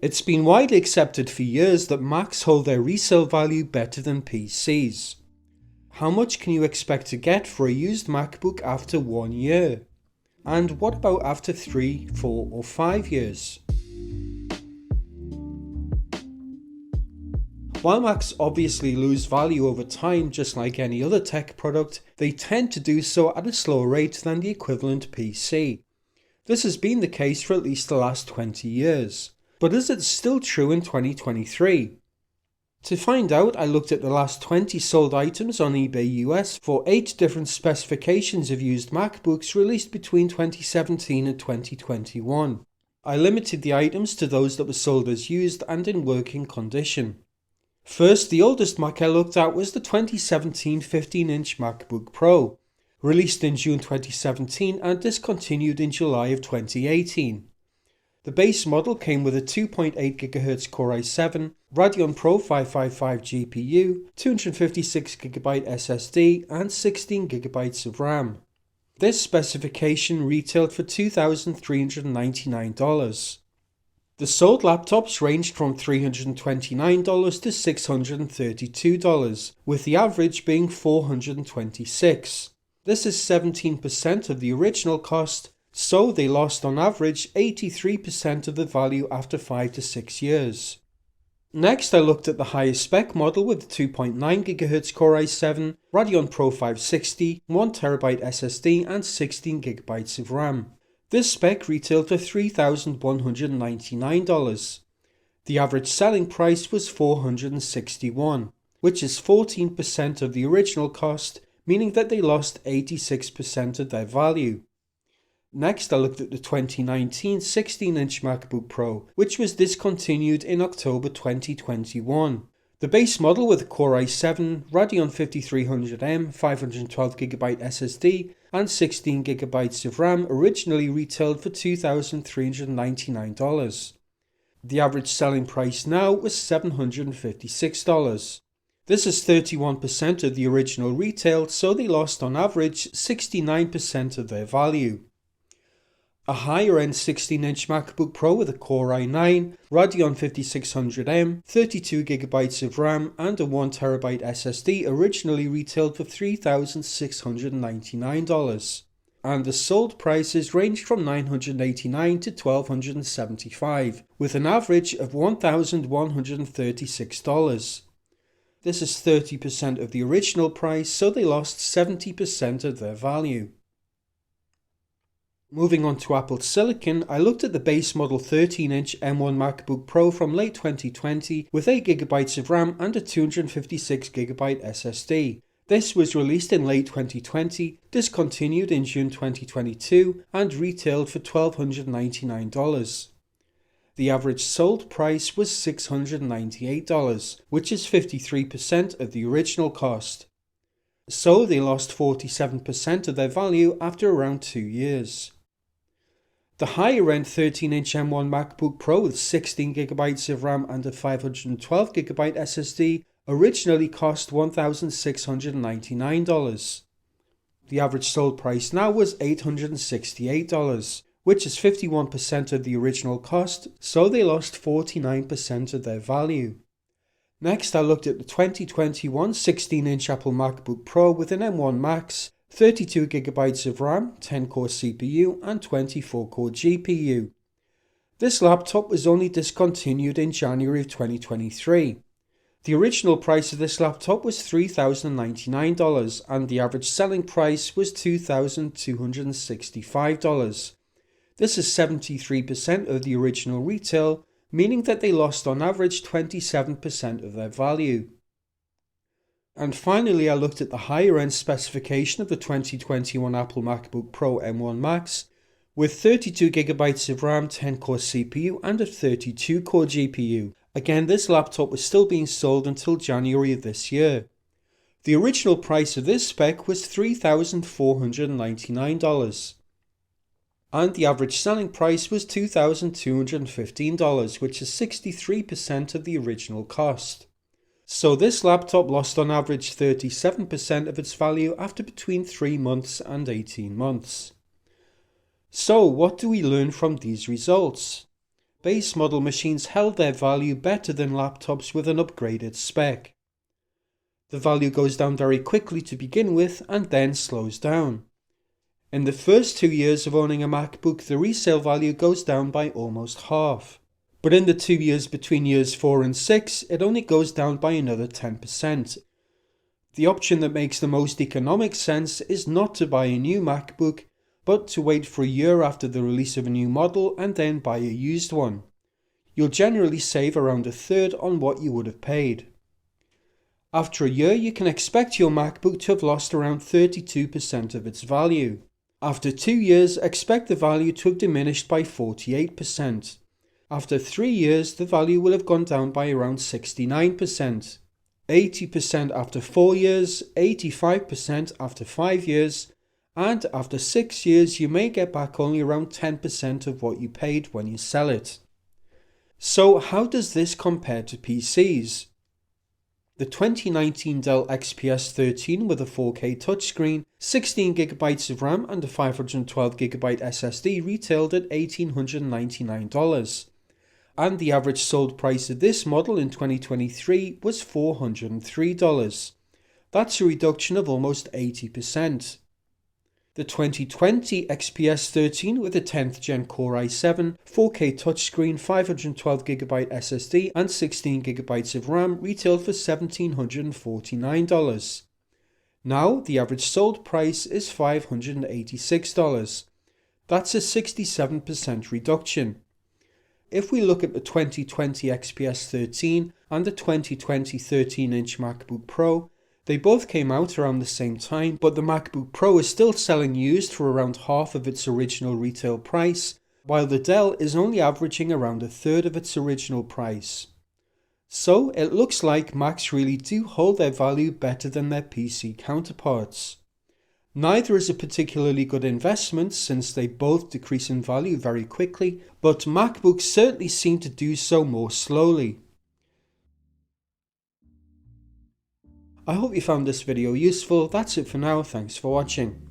It's been widely accepted for years that Macs hold their resale value better than PCs. How much can you expect to get for a used MacBook after 1 year? And what about after 3, 4 or 5 years? While Macs obviously lose value over time just like any other tech product, they tend to do so at a slower rate than the equivalent PC. This has been the case for at least the last 20 years. But is it still true in 2023? To find out, I looked at the last 20 sold items on eBay US for 8 different specifications of used MacBooks released between 2017 and 2021. I limited the items to those that were sold as used and in working condition. First, the oldest Mac I looked at was the 2017 15-inch MacBook Pro, released in June 2017 and discontinued in July of 2018. The base model came with a 2.8 GHz Core i7, Radeon Pro 555 GPU, 256GB SSD and 16GB of RAM. This specification retailed for $2,399. The sold laptops ranged from $329 to $632, with the average being $426. This is 17% of the original cost, so they lost on average 83% of the value after 5 to 6 years. Next, I looked at the highest spec model with the 2.9 GHz Core i7, Radeon Pro 560, 1TB SSD and 16GB of RAM. This spec retailed for $3,199. The average selling price was $461, which is 14% of the original cost, meaning that they lost 86% of their value. Next, I looked at the 2019 16-inch MacBook Pro, which was discontinued in October 2021. The base model with a Core i7, Radeon 5300M, 512GB SSD and 16GB of RAM originally retailed for $2,399. The average selling price now was $756. This is 31% of the original retail, so they lost on average 69% of their value. A higher-end 16-inch MacBook Pro with a Core i9, Radeon 5600M, 32GB of RAM and a 1TB SSD originally retailed for $3,699, and the sold prices ranged from $989 to $1,275, with an average of $1,136. This is 30% of the original price, so they lost 70% of their value. Moving on to Apple Silicon, I looked at the base model 13-inch M1 MacBook Pro from late 2020 with 8GB of RAM and a 256GB SSD. This was released in late 2020, discontinued in June 2022 and retailed for $1,299. The average sold price was $698, which is 53% of the original cost. So they lost 47% of their value after around 2 years. The higher-end 13-inch M1 MacBook Pro with 16GB of RAM and a 512GB SSD originally cost $1,699. The average sold price now was $868, which is 51% of the original cost, so they lost 49% of their value. Next, I looked at the 2021 16-inch Apple MacBook Pro with an M1 Max, 32GB of RAM, 10-core CPU and 24-core GPU. This laptop was only discontinued in January of 2023. The original price of this laptop was $3,099 and the average selling price was $2,265. This is 73% of the original retail, meaning that they lost on average 27% of their value. And finally, I looked at the higher end specification of the 2021 Apple MacBook Pro M1 Max with 32GB of RAM, 10-core CPU and a 32-core GPU. Again, this laptop was still being sold until January of this year. The original price of this spec was $3,499. And the average selling price was $2,215, which is 63% of the original cost. So this laptop lost on average 37% of its value after between 3 months and 18 months. So what do we learn from these results? base model machines held their value better than laptops with an upgraded spec. The value goes down very quickly to begin with and then slows down. In the first 2 years of owning a MacBook, the resale value goes down by almost half. But in the 2 years between years 4 and 6, it only goes down by another 10%. The option that makes the most economic sense is not to buy a new MacBook, but to wait for a year after the release of a new model and then buy a used one. You'll generally save around a third on what you would have paid. After a year, you can expect your MacBook to have lost around 32% of its value. After 2 years, expect the value to have diminished by 48%. After 3 years, the value will have gone down by around 69%. 80% after 4 years, 85% after 5 years, and after 6 years you may get back only around 10% of what you paid when you sell it. So how does this compare to PCs? The 2019 Dell XPS 13 with a 4K touchscreen, 16GB of RAM and a 512GB SSD retailed at $1,899. And the average sold price of this model in 2023 was $403. That's a reduction of almost 80%. The 2020 XPS 13 with a 10th Gen Core i7, 4K touchscreen, 512GB SSD and 16GB of RAM retailed for $1,749. Now the average sold price is $586. That's a 67% reduction. If we look at the 2020 XPS 13 and the 2020 13-inch MacBook Pro, they both came out around the same time, but the MacBook Pro is still selling used for around half of its original retail price, while the Dell is only averaging around a third of its original price. So it looks like Macs really do hold their value better than their PC counterparts. Neither is a particularly good investment since they both decrease in value very quickly, but MacBooks certainly seem to do so more slowly. I hope you found this video useful. That's it for now. Thanks for watching.